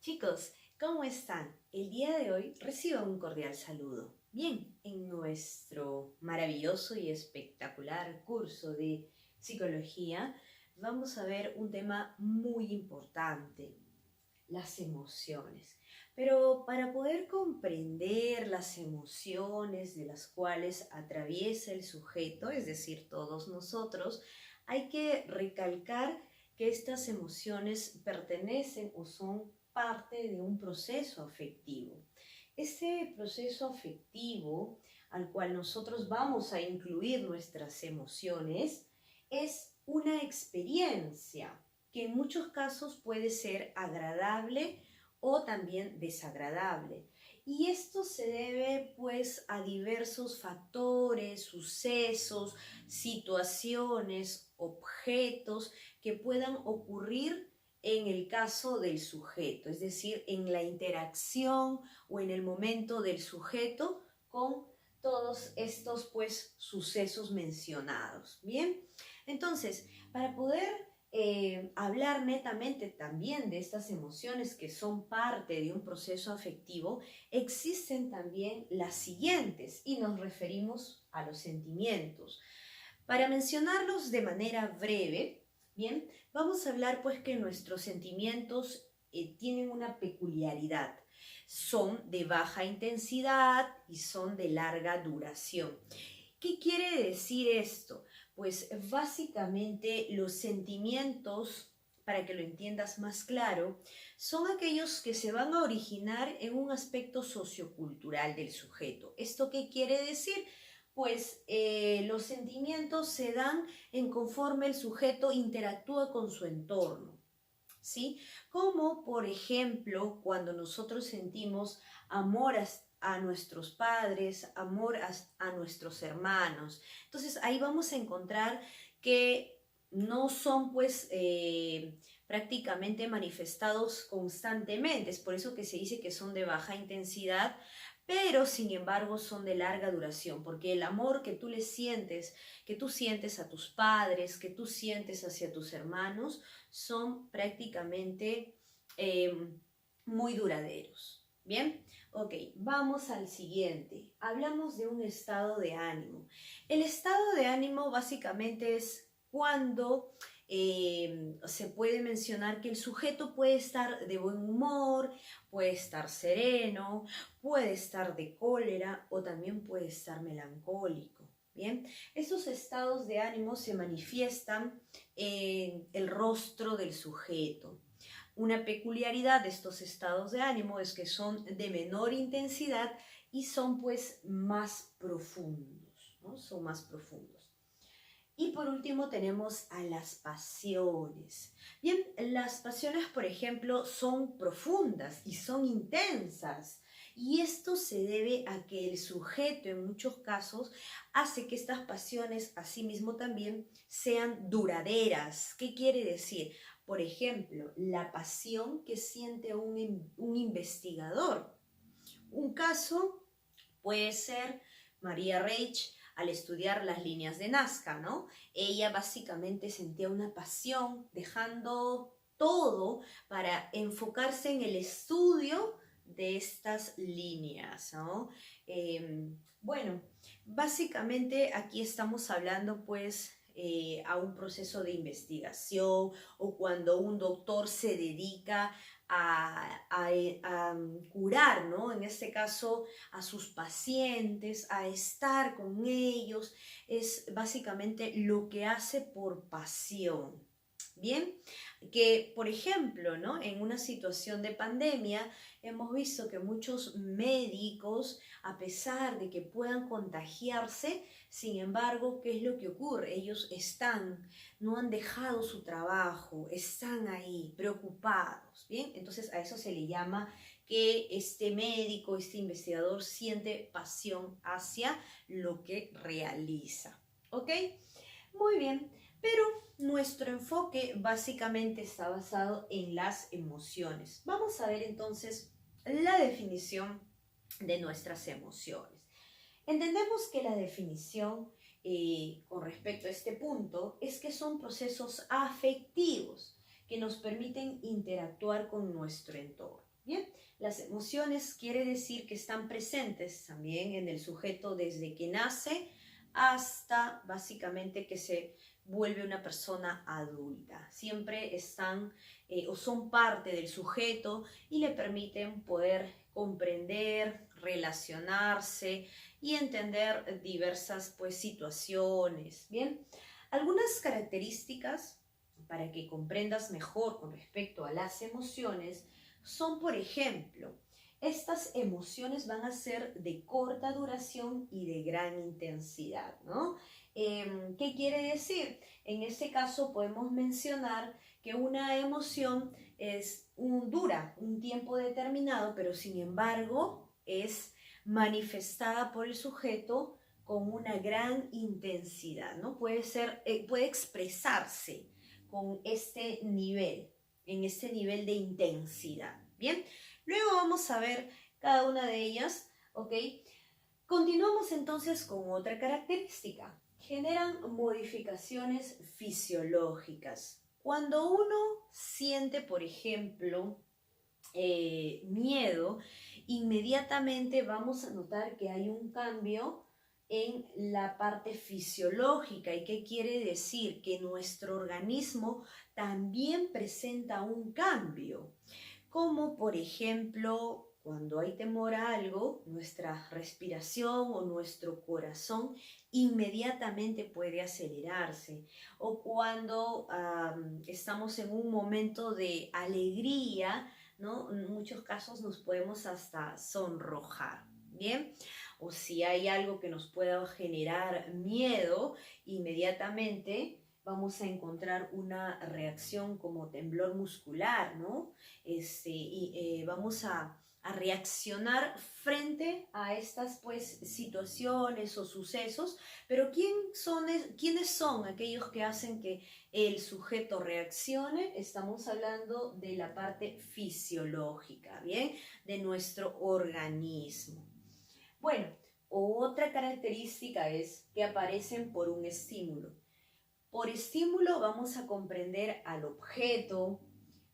Chicos, ¿cómo están? El día de hoy reciban un cordial saludo. Bien, en nuestro maravilloso y espectacular curso de psicología vamos a ver un tema muy importante, las emociones. Pero para poder comprender las emociones de las cuales atraviesa el sujeto, es decir, todos nosotros, hay que recalcar que estas emociones pertenecen o son parte de un proceso afectivo. Este proceso afectivo al cual nosotros vamos a incluir nuestras emociones es una experiencia que en muchos casos puede ser agradable o también desagradable. Y esto se debe pues a diversos factores, sucesos, situaciones, objetos que puedan ocurrir en el caso del sujeto, es decir, en la interacción o en el momento del sujeto con todos estos pues sucesos mencionados. Bien, entonces, para poder hablar netamente también de estas emociones que son parte de un proceso afectivo, existen también las siguientes y nos referimos a los sentimientos. Para mencionarlos de manera breve, bien, vamos a hablar pues que nuestros sentimientos tienen una peculiaridad. Son de baja intensidad y son de larga duración. ¿Qué quiere decir esto? Pues básicamente los sentimientos, para que lo entiendas más claro, son aquellos que se van a originar en un aspecto sociocultural del sujeto. ¿Esto qué quiere decir? Pues los sentimientos se dan en conforme el sujeto interactúa con su entorno, ¿sí? Como por ejemplo cuando nosotros sentimos amor a nuestros padres, amor a nuestros hermanos. Entonces ahí vamos a encontrar que no son pues prácticamente manifestados constantemente, es por eso que se dice que son de baja intensidad, pero sin embargo son de larga duración, porque el amor que tú le sientes, que tú sientes a tus padres, que tú sientes hacia tus hermanos, son prácticamente eh, muy duraderos. Bien, ok, vamos al siguiente. Hablamos de un estado de ánimo. El estado de ánimo básicamente es cuando se puede mencionar que el sujeto puede estar de buen humor, puede estar sereno, puede estar de cólera o también puede estar melancólico. Bien, estos estados de ánimo se manifiestan en el rostro del sujeto. Una peculiaridad de estos estados de ánimo es que son de menor intensidad y son pues más profundos, ¿no? Son más profundos. Y por último tenemos a las pasiones. Bien, las pasiones, por ejemplo, son profundas y son intensas. Y esto se debe a que el sujeto en muchos casos hace que estas pasiones asimismo también sean duraderas. ¿Qué quiere decir? Por ejemplo, la pasión que siente un investigador. Un caso puede ser María Reich al estudiar las líneas de Nazca, ¿no? Ella básicamente sentía una pasión, dejando todo para enfocarse en el estudio de estas líneas, ¿no? Bueno, básicamente aquí estamos hablando pues a un proceso de investigación o cuando un doctor se dedica a curar, ¿no? En este caso, a sus pacientes, a estar con ellos, es básicamente lo que hace por pasión. Bien, que por ejemplo, ¿no? En una situación de pandemia hemos visto que muchos médicos, a pesar de que puedan contagiarse, sin embargo, ¿qué es lo que ocurre? Ellos están, no han dejado su trabajo, están ahí preocupados, ¿bien? Entonces a eso se le llama que este médico, este investigador siente pasión hacia lo que realiza, ¿ok? Muy bien, pero nuestro enfoque básicamente está basado en las emociones. Vamos a ver entonces la definición de nuestras emociones. Entendemos que la definición con respecto a este punto es que son procesos afectivos que nos permiten interactuar con nuestro entorno. Bien, las emociones quiere decir que están presentes también en el sujeto desde que nace hasta básicamente que se vuelve una persona adulta. Siempre están o son parte del sujeto y le permiten poder comprender, relacionarse y entender diversas pues situaciones. Bien, algunas características para que comprendas mejor con respecto a las emociones son, por ejemplo, estas emociones van a ser de corta duración y de gran intensidad, ¿no? ¿Qué quiere decir? En este caso podemos mencionar que una emoción dura un tiempo determinado, pero sin embargo es manifestada por el sujeto con una gran intensidad, ¿no? Puede expresarse con este nivel, en este nivel de intensidad. Bien, luego vamos a ver cada una de ellas, ¿ok? Continuamos entonces con otra característica. Generan modificaciones fisiológicas. Cuando uno siente, por ejemplo, miedo, inmediatamente vamos a notar que hay un cambio en la parte fisiológica. ¿Y qué quiere decir? Que nuestro organismo también presenta un cambio, como por ejemplo cuando hay temor a algo, nuestra respiración o nuestro corazón inmediatamente puede acelerarse, o cuando estamos en un momento de alegría, ¿no? En muchos casos nos podemos hasta sonrojar, ¿bien? O si hay algo que nos pueda generar miedo, inmediatamente vamos a encontrar una reacción como temblor muscular, ¿no? Vamos a reaccionar frente a estas pues situaciones o sucesos, pero ¿quiénes son aquellos que hacen que el sujeto reaccione? Estamos hablando de la parte fisiológica, ¿bien? De nuestro organismo. Bueno, otra característica es que aparecen por un estímulo. Por estímulo vamos a comprender al objeto,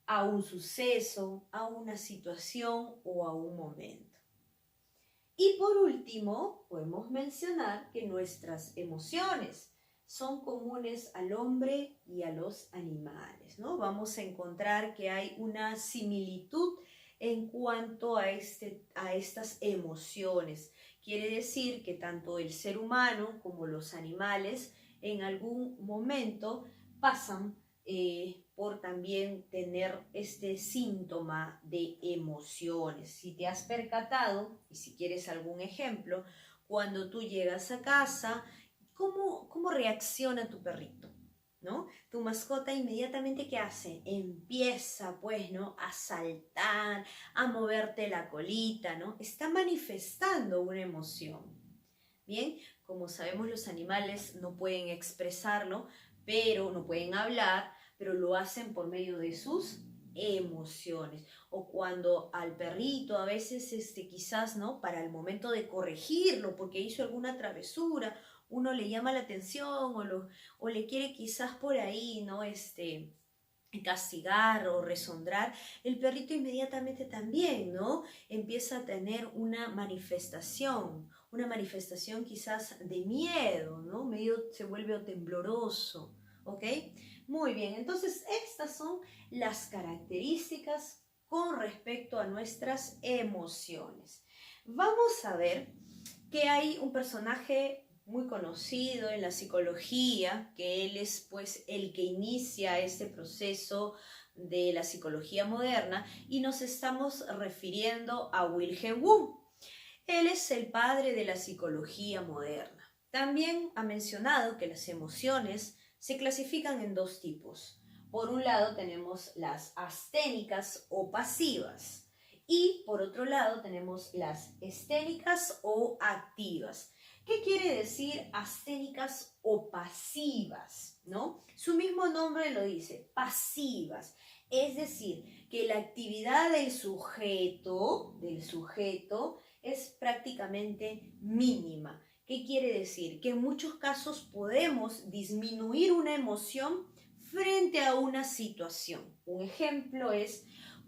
a un suceso, a una situación o a un momento. Y por último, podemos mencionar que nuestras emociones son comunes al hombre y a los animales, ¿no? Vamos a encontrar que hay una similitud en cuanto a estas emociones. Quiere decir que tanto el ser humano como los animales en algún momento pasan por también tener este síntoma de emociones. Si te has percatado, y si quieres algún ejemplo, cuando tú llegas a casa, ¿cómo reacciona tu perrito? ¿No? Tu mascota inmediatamente, ¿qué hace? Empieza, pues, ¿no? A saltar, a moverte la colita, ¿no? Está manifestando una emoción. Bien, como sabemos, los animales no pueden expresarlo, pero no pueden hablar, pero lo hacen por medio de sus emociones. O cuando al perrito a veces quizás, ¿no? Para el momento de corregirlo porque hizo alguna travesura, uno le llama la atención o le quiere quizás por ahí, ¿no? Castigar o resondrar, el perrito inmediatamente también, ¿no? Empieza a tener una manifestación quizás de miedo, ¿no? Medio se vuelve tembloroso, ¿ok? Muy bien, entonces estas son las características con respecto a nuestras emociones. Vamos a ver que hay un personaje muy conocido en la psicología, que él es pues el que inicia este proceso de la psicología moderna, y nos estamos refiriendo a Wilhelm Wundt. Él es el padre de la psicología moderna. También ha mencionado que las emociones se clasifican en dos tipos. Por un lado tenemos las asténicas o pasivas y por otro lado tenemos las esténicas o activas. ¿Qué quiere decir asténicas o pasivas? ¿No? Su mismo nombre lo dice, pasivas. Es decir, que la actividad del sujeto es prácticamente mínima. ¿Qué quiere decir? Que en muchos casos podemos disminuir una emoción frente a una situación. Un ejemplo es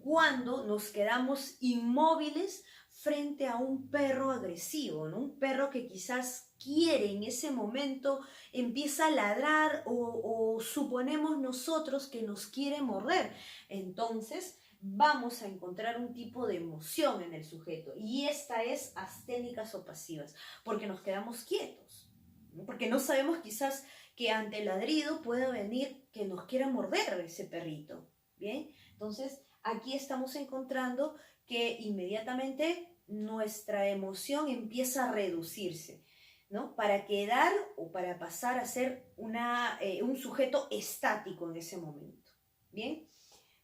cuando nos quedamos inmóviles frente a un perro agresivo, ¿no? Un perro que quizás quiere en ese momento, empieza a ladrar o suponemos nosotros que nos quiere morder. Entonces vamos a encontrar un tipo de emoción en el sujeto y esta es asténicas o pasivas, porque nos quedamos quietos, ¿no? Porque no sabemos quizás que ante el ladrido pueda venir que nos quiera morder ese perrito, ¿bien? Entonces aquí estamos encontrando que inmediatamente nuestra emoción empieza a reducirse, ¿no? Para quedar o para pasar a ser un sujeto estático en ese momento, ¿bien?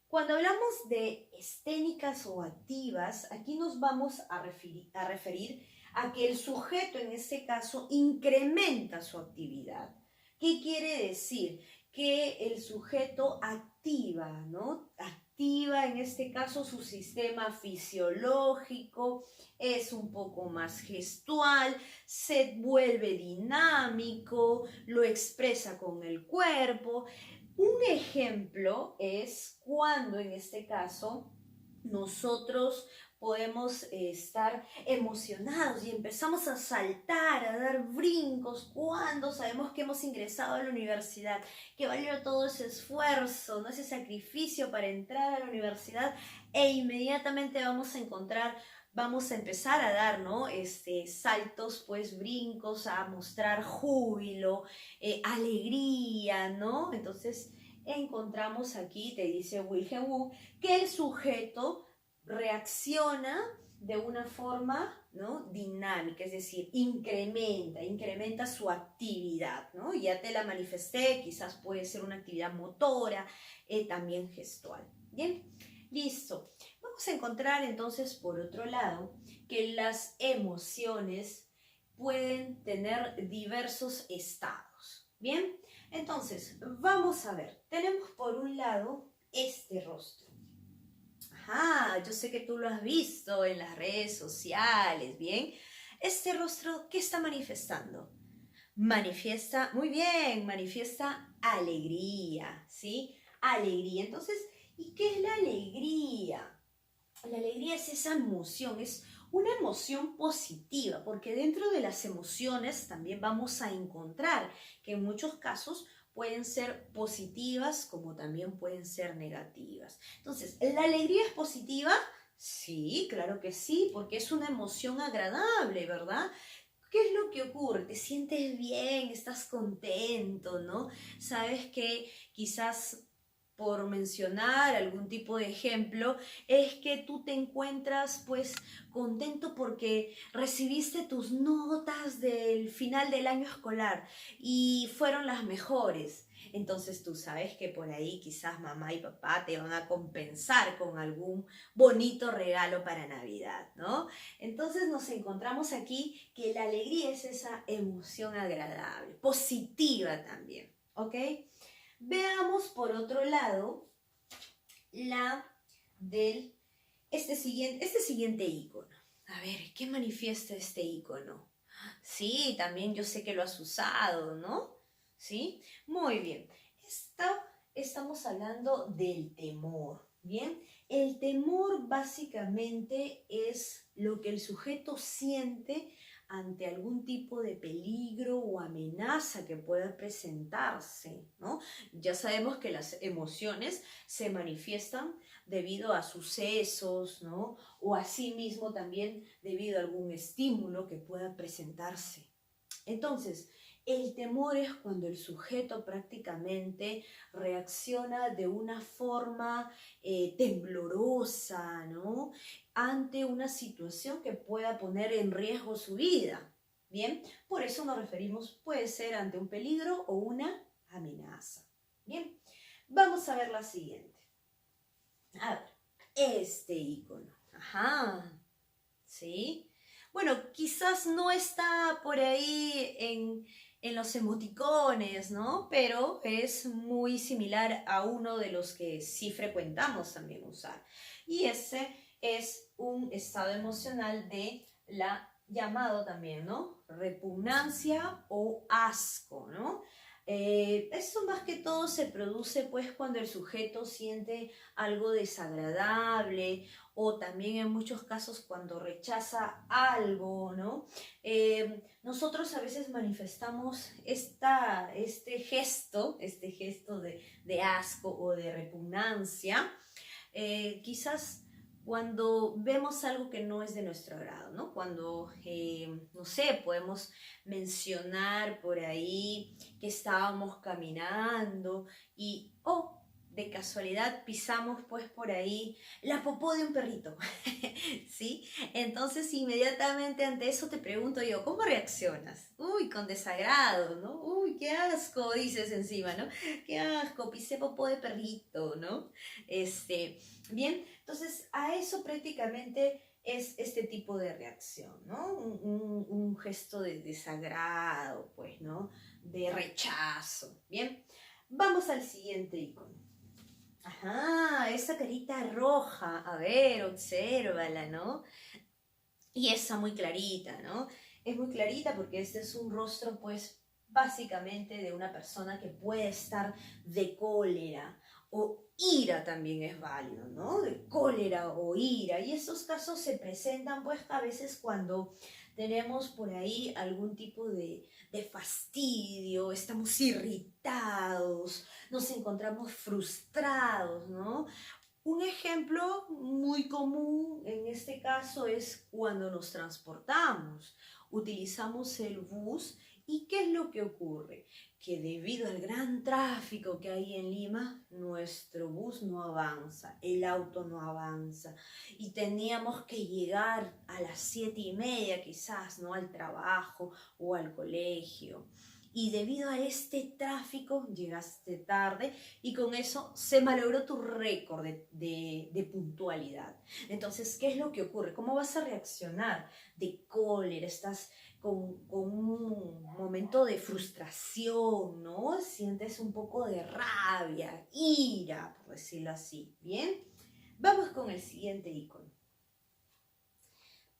Cuando hablamos de esténicas o activas, aquí nos vamos a referir a que el sujeto en este caso incrementa su actividad. ¿Qué quiere decir? Que el sujeto activa, ¿no? Activa en este caso su sistema fisiológico, es un poco más gestual, se vuelve dinámico, lo expresa con el cuerpo. Un ejemplo es cuando en este caso nosotros podemos estar emocionados y empezamos a saltar, a dar brincos cuando sabemos que hemos ingresado a la universidad, que valió todo ese esfuerzo, ¿no? Ese sacrificio para entrar a la universidad e inmediatamente vamos a empezar a dar, ¿no? Saltos, pues brincos, a mostrar júbilo, alegría, ¿no? Entonces encontramos aquí, te dice Wilhelm Wundt, que el sujeto reacciona de una forma, ¿no? Dinámica, es decir, incrementa su actividad, ¿no? Ya te la manifesté, quizás puede ser una actividad motora, también gestual. Bien, listo. Vamos a encontrar entonces, por otro lado, que las emociones pueden tener diversos estados. Bien, entonces, vamos a ver. Tenemos por un lado este rostro. Ajá, yo sé que tú lo has visto en las redes sociales, ¿bien? Este rostro, ¿qué está manifestando? Manifiesta, muy bien, manifiesta alegría, ¿sí? Alegría. Entonces, ¿y qué es la alegría? La alegría es esa emoción, es una emoción positiva, porque dentro de las emociones también vamos a encontrar que en muchos casos pueden ser positivas como también pueden ser negativas. Entonces, ¿la alegría es positiva? Sí, claro que sí, porque es una emoción agradable, ¿verdad? ¿Qué es lo que ocurre? Te sientes bien, estás contento, ¿no? Sabes que quizás por mencionar algún tipo de ejemplo, es que tú te encuentras pues contento porque recibiste tus notas del final del año escolar y fueron las mejores. Entonces tú sabes que por ahí quizás mamá y papá te van a compensar con algún bonito regalo para Navidad, ¿no? Entonces nos encontramos aquí que la alegría es esa emoción agradable, positiva también, ¿ok? Veamos por otro lado la del este siguiente icono. A ver, ¿qué manifiesta este icono? Sí, también yo sé que lo has usado, ¿no? ¿Sí? Muy bien. Estamos hablando del temor, ¿bien? El temor básicamente es lo que el sujeto siente ante algún tipo de peligro o amenaza que pueda presentarse, ¿no? Ya sabemos que las emociones se manifiestan debido a sucesos, ¿no? O asimismo también debido a algún estímulo que pueda presentarse. Entonces, el temor es cuando el sujeto prácticamente reacciona de una forma temblorosa, ¿no? Ante una situación que pueda poner en riesgo su vida. Bien, por eso nos referimos, puede ser ante un peligro o una amenaza. Bien, vamos a ver la siguiente. A ver, este icono. Ajá, ¿sí? Bueno, quizás no está por ahí en los emoticones, ¿no? Pero es muy similar a uno de los que sí frecuentamos también usar. Y ese es un estado emocional de la llamado también, ¿no? Repugnancia o asco, ¿no? Esto más que todo se produce pues cuando el sujeto siente algo desagradable o también en muchos casos cuando rechaza algo, ¿no? Nosotros a veces manifestamos este gesto de asco o de repugnancia, quizás cuando vemos algo que no es de nuestro agrado, ¿no? Cuando, no sé, podemos mencionar por ahí que estábamos caminando y, oh, de casualidad pisamos pues por ahí la popó de un perrito, ¿sí? Entonces inmediatamente ante eso te pregunto yo, ¿cómo reaccionas? Uy, con desagrado, ¿no? Uy, qué asco, dices encima, ¿no? Qué asco, pisé popó de perrito, ¿no? Bien, entonces a eso prácticamente es este tipo de reacción, ¿no? Un gesto de desagrado, pues, ¿no? De rechazo. Bien, vamos al siguiente icono. Ajá, esa carita roja, a ver, obsérvala, ¿no? Y esa muy clarita, ¿no? Es muy clarita porque este es un rostro, pues, básicamente de una persona que puede estar de cólera o ira también es válido, ¿no? De cólera o ira. Y estos casos se presentan, pues, a veces cuando tenemos por ahí algún tipo de fastidio, estamos irritados, nos encontramos frustrados, ¿no? Un ejemplo muy común en este caso es cuando nos transportamos, utilizamos el bus y ¿qué es lo que ocurre? Que debido al gran tráfico que hay en Lima, nuestro bus no avanza, el auto no avanza y teníamos que llegar a las 7:30 quizás, ¿no? Al trabajo o al colegio. Y debido a este tráfico llegaste tarde y con eso se malogró tu récord de puntualidad. Entonces, ¿qué es lo que ocurre? ¿Cómo vas a reaccionar? De cólera, estás con un momento de frustración, ¿no? Sientes un poco de rabia, ira, por decirlo así. ¿Bien? Vamos con el siguiente icono.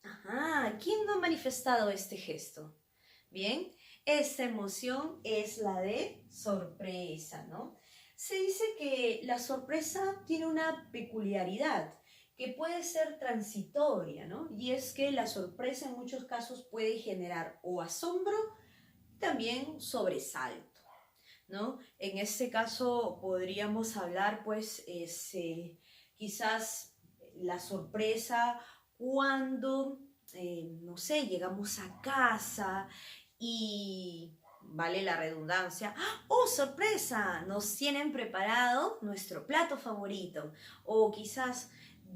Ajá, ¿quién no ha manifestado este gesto? Bien, esta emoción es la de sorpresa, ¿no? Se dice que la sorpresa tiene una peculiaridad que puede ser transitoria, ¿no? Y es que la sorpresa en muchos casos puede generar o asombro, también sobresalto, ¿no? En este caso podríamos hablar, pues, quizás la sorpresa cuando, no sé, llegamos a casa y, vale la redundancia, ¡oh, sorpresa! Nos tienen preparado nuestro plato favorito. O quizás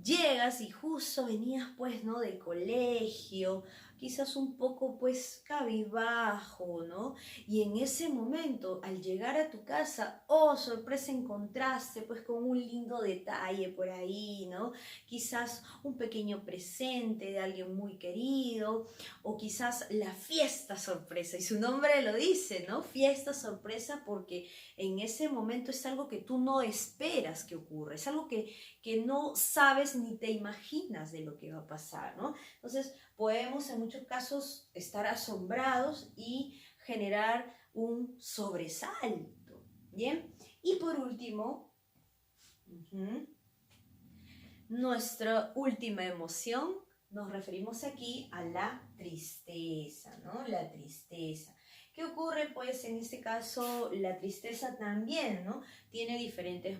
llegas y justo venías, pues, ¿no? Del colegio, quizás un poco, pues, cabizbajo, ¿no? Y en ese momento, al llegar a tu casa, oh, sorpresa, encontraste pues con un lindo detalle por ahí, ¿no? Quizás un pequeño presente de alguien muy querido, o quizás la fiesta sorpresa, y su nombre lo dice, ¿no? Fiesta sorpresa porque en ese momento es algo que tú no esperas que ocurra, es algo que no sabes ni te imaginas de lo que va a pasar, ¿no? Entonces, podemos en muchos casos estar asombrados y generar un sobresalto. Bien, y por último, nuestra última emoción, nos referimos aquí a la tristeza, ¿no? La tristeza. ¿Qué ocurre? Pues en este caso la tristeza también, ¿no? Tiene diferentes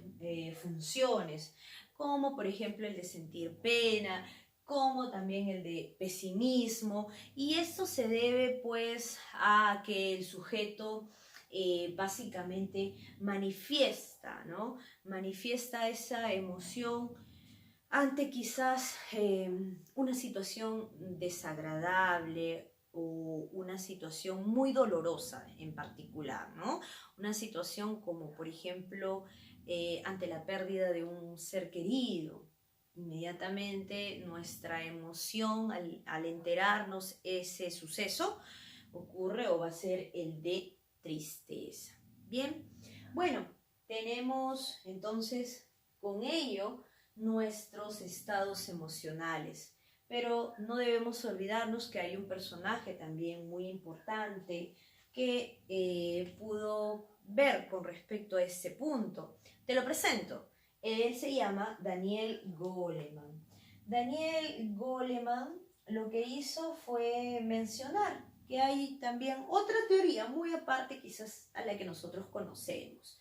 funciones, como por ejemplo el de sentir pena, como también el de pesimismo, y esto se debe pues a que el sujeto básicamente manifiesta, ¿no? Manifiesta esa emoción ante quizás una situación desagradable o una situación muy dolorosa en particular, ¿no? Una situación como, por ejemplo, ante la pérdida de un ser querido. Inmediatamente nuestra emoción al enterarnos ese suceso ocurre o va a ser el de tristeza. Bien, bueno, tenemos entonces con ello nuestros estados emocionales. Pero no debemos olvidarnos que hay un personaje también muy importante que pudo ver con respecto a este punto. Te lo presento. Él se llama Daniel Goleman. Daniel Goleman lo que hizo fue mencionar que hay también otra teoría muy aparte quizás a la que nosotros conocemos.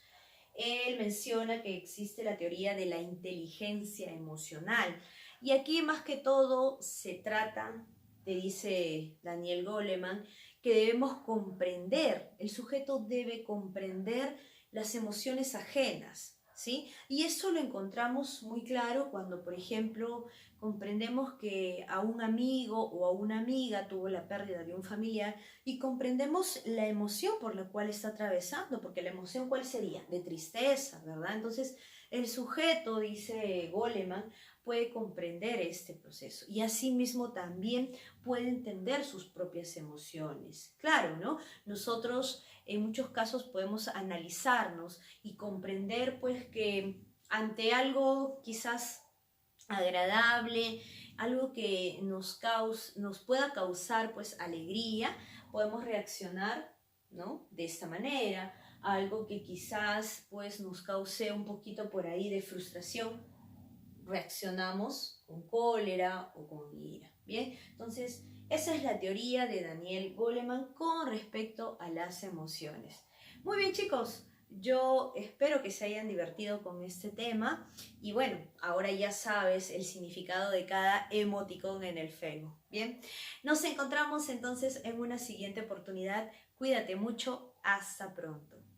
Él menciona que existe la teoría de la inteligencia emocional. Y aquí más que todo se trata, te dice Daniel Goleman, que debemos comprender, el sujeto debe comprender las emociones ajenas, ¿sí? Y eso lo encontramos muy claro cuando, por ejemplo, comprendemos que a un amigo o a una amiga tuvo la pérdida de un familiar y comprendemos la emoción por la cual está atravesando, porque la emoción ¿cuál sería? De tristeza, ¿verdad? Entonces, el sujeto, dice Goleman, puede comprender este proceso y asimismo también puede entender sus propias emociones. Claro, ¿no? Nosotros en muchos casos podemos analizarnos y comprender pues que ante algo quizás agradable, algo que nos pueda causar pues alegría, podemos reaccionar, ¿no? De esta manera, algo que quizás pues nos cause un poquito por ahí de frustración, reaccionamos con cólera o con ira. Bien, entonces esa es la teoría de Daniel Goleman con respecto a las emociones. Muy bien, chicos, yo espero que se hayan divertido con este tema y bueno, ahora ya sabes el significado de cada emoticón en el Facebook. Bien, nos encontramos entonces en una siguiente oportunidad. Cuídate mucho, hasta pronto.